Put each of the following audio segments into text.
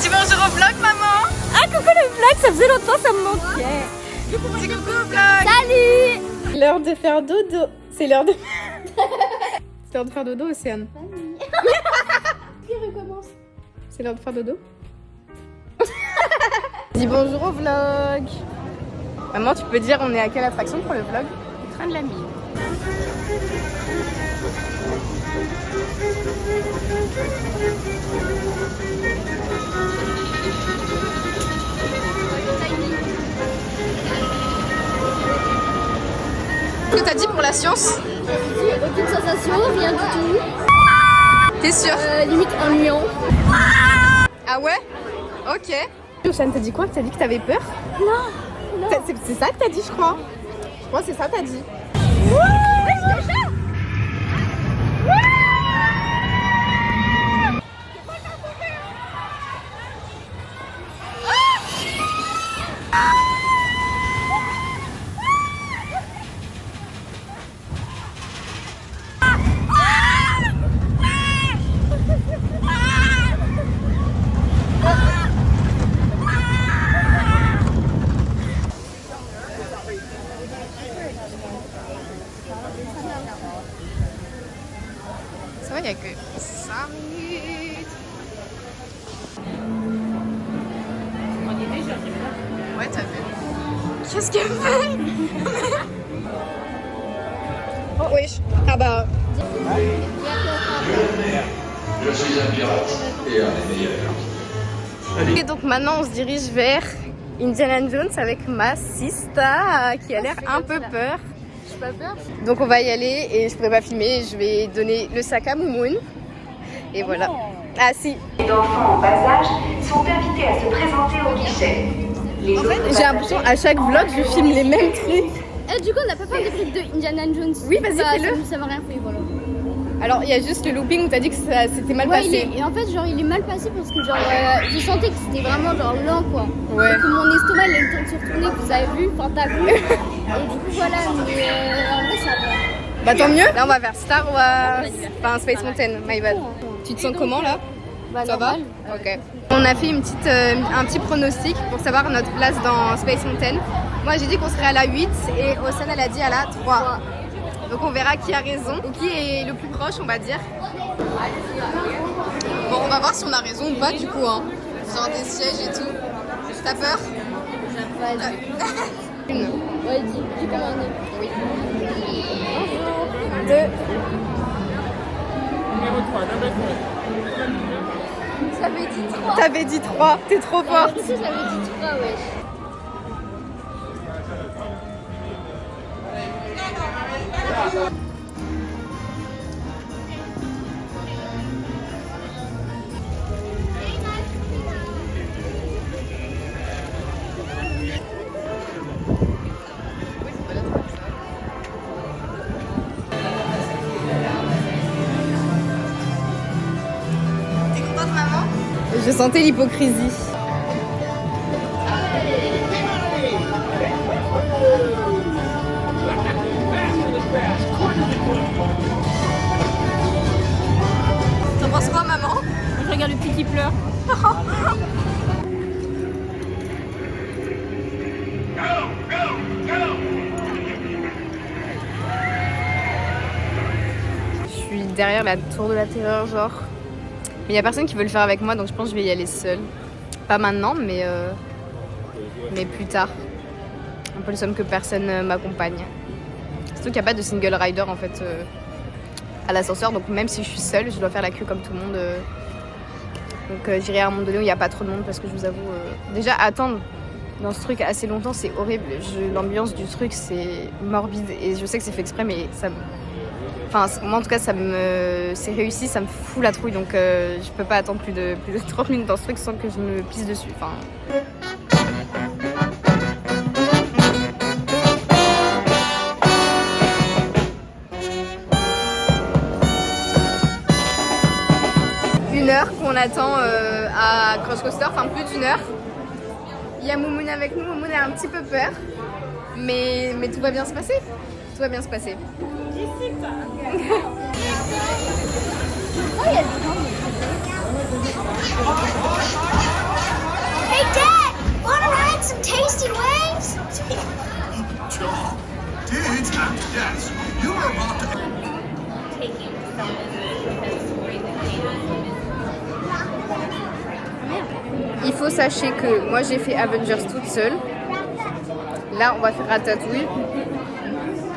Dis bonjour au vlog, maman. Ah, coucou le vlog, ça faisait longtemps, ça me manquait. Dis coucou au vlog. Salut. L'heure de faire dodo. C'est l'heure de... C'est l'heure de faire dodo, Océane. Qui recommence? C'est l'heure de faire dodo. Dis bonjour au vlog. Maman, tu peux dire on est à quelle attraction pour le vlog? Le train de la mine. Qu'est-ce que t'as dit pour la science? Aucune sensation, rien du tout. T'es sûre? Limite ennuyant. Ah ouais? Ok. Océane, t'as dit quoi? T'as dit que t'avais peur? Non. C'est ça que t'as dit, je crois. Je crois que c'est ça que t'as dit. Ça va, il n'y a que 5 minutes. Ouais, t'as vu. Qu'est-ce qu'elle fait? Oh, wesh. Ah bah. Je suis un pirate et un des meilleurs. Et donc maintenant, on se dirige vers Indiana Jones avec ma sista qui a l'air un peu peur. J'ai pas peur. Donc on va y aller et je pourrais pas filmer. Je vais donner le sac à Moumoun. Et voilà. Ah si. Les enfants en bas âge sont invités à se présenter au guichet. Les autres J'ai l'impression à chaque vlog, je filme les mêmes trucs. Eh, du coup, on n'a pas fait un débrief de Indiana Jones. Oui, vas-y, fais-le. Ça m'a rien fait, voilà. Alors il y a juste le looping où t'as dit que ça s'était mal Ouais, passé. et en fait, genre, il est mal passé parce que, genre, je sentais que c'était vraiment, genre, lent, quoi. Ouais. Que mon estomac, il a eu le temps de se retourner, que vous avez vu, enfin, t'as vu. Et du coup, voilà, mais en vrai, ça va. Bah tant mieux. Là on va vers Star Wars. Enfin Space Mountain, my bad. Tu te sens comment là? Bah, Ça va? normal. Ok. On a fait un petit pronostic pour savoir notre place dans Space Mountain. Moi j'ai dit qu'on serait à la 8 et Océane elle a dit à la 3. Donc on verra qui a raison ou qui est le plus proche, on va dire. Bon, on va voir si on a raison ou pas du coup. Hein. Genre des sièges et tout. T'as peur? Vas-y. Une. Ouais, dis comment on est. Oui. Bonjour. 2. J'avais dit 3. T'avais dit 3. T'es trop forte. Du coup, j'avais dit 3, wesh. T'es contente, maman? Je sentais l'hypocrisie. T'en penses quoi, maman? Je regarde le petit qui pleure. Je suis derrière la tour de la terreur, genre. Mais il n'y a personne qui veut le faire avec moi, donc je pense que je vais y aller seule. Pas maintenant, mais plus tard. Un peu le somme que personne m'accompagne. Surtout qu'il n'y a pas de single rider en fait à l'ascenseur, donc même si je suis seule, je dois faire la queue comme tout le monde. Donc j'irai à un moment donné où il n'y a pas trop de monde parce que je vous avoue, déjà attendre dans ce truc assez longtemps, c'est horrible. L'ambiance du truc, c'est morbide et je sais que c'est fait exprès, mais ça me... Enfin, moi en tout cas, c'est réussi, ça me fout la trouille, donc je peux pas attendre plus de 30 minutes dans ce truc sans que je me pisse dessus. Enfin... Une heure qu'on attend à Crush Coaster, enfin plus d'une heure. Il y a Moumoun avec nous, Moumoun a un petit peu peur, mais tout va bien se passer. Tout va bien se passer. Oh, il y a des gens. Il faut sachez que moi j'ai fait Avengers toute seule. Là on va faire Ratatouille.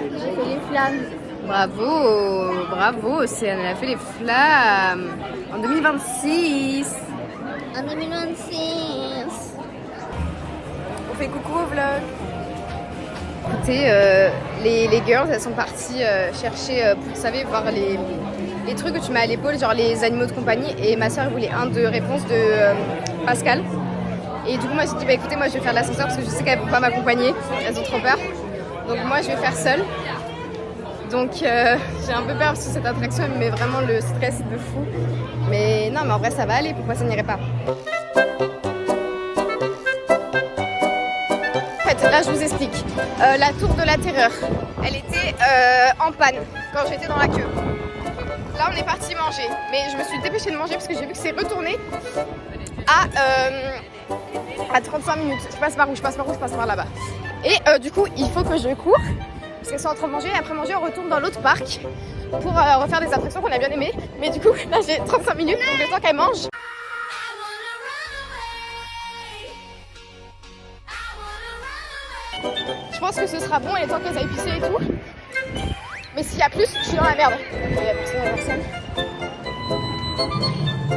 J'ai fait les flammes. Bravo, bravo, elle a fait les flammes en 2026. En 2026. On fait coucou au vlog. Écoutez, les girls, elles sont parties chercher, vous savez, voir les trucs que tu mets à l'épaule, genre les animaux de compagnie. Et ma soeur voulait un de réponse de Pascal. Et du coup, moi, j'ai dit, bah écoutez, moi, je vais faire l'ascenseur parce que je sais qu'elles vont pas m'accompagner. Elles ont trop peur. Donc moi, je vais faire seule. Donc j'ai un peu peur parce que cette attraction, elle me met vraiment le stress de fou. Mais non, mais en vrai, ça va aller. Pourquoi ça n'irait pas? En fait, là, je vous explique. La tour de la terreur, elle était en panne quand j'étais dans la queue. Là, on est parti manger. Mais je me suis dépêchée de manger parce que j'ai vu que c'est retourné à 35 minutes. Je passe par où? Je passe par où? Je passe par là-bas. Et du coup, il faut que je cours. Parce qu'elles sont en train de manger. Et après manger, on retourne dans l'autre parc pour refaire des attractions qu'on a bien aimées. Mais du coup, là, j'ai 35 minutes. Donc le temps qu'elles mangent. Je pense que ce sera bon et le temps qu'elles aillent pisser et tout. Mais s'il y a plus, je suis dans la merde. Il y a personne.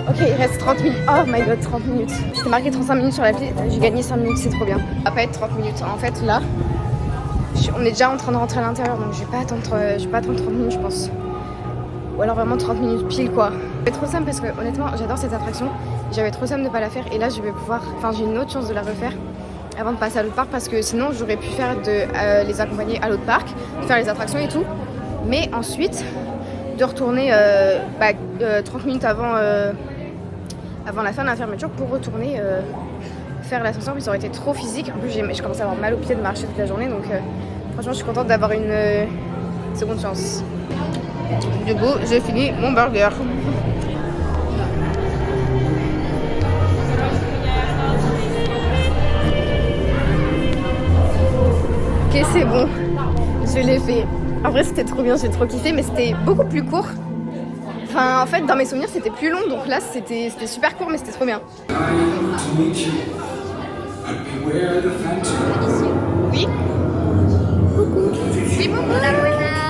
Ok, il reste 30 minutes. Oh my god, 30 minutes. C'était marqué 35 minutes sur l'appli. J'ai gagné 5 minutes, c'est trop bien. Ça va pas être 30 minutes. En fait, là, on est déjà en train de rentrer à l'intérieur. Donc je vais pas attendre 30 minutes, je pense. Ou alors vraiment 30 minutes pile, quoi. J'avais trop simple parce que honnêtement, j'adore cette attraction. J'avais trop simple de pas la faire. Et là, je vais pouvoir. Enfin, j'ai une autre chance de la refaire avant de passer à l'autre parc parce que sinon j'aurais pu faire les accompagner à l'autre parc, faire les attractions et tout, mais ensuite de retourner 30 minutes avant la fin de la fermeture pour retourner faire l'ascenseur, mais ça aurait été trop physique. En plus je commence à avoir mal aux pieds de marcher toute la journée, donc franchement je suis contente d'avoir une seconde chance. Du coup j'ai fini mon burger. Ok, c'est bon, je l'ai fait. En vrai, c'était trop bien, j'ai trop kiffé, mais c'était beaucoup plus court. Enfin, en fait, dans mes souvenirs, c'était plus long, donc là, c'était super court, mais c'était trop bien. Oui. Coucou. Oui, bonjour.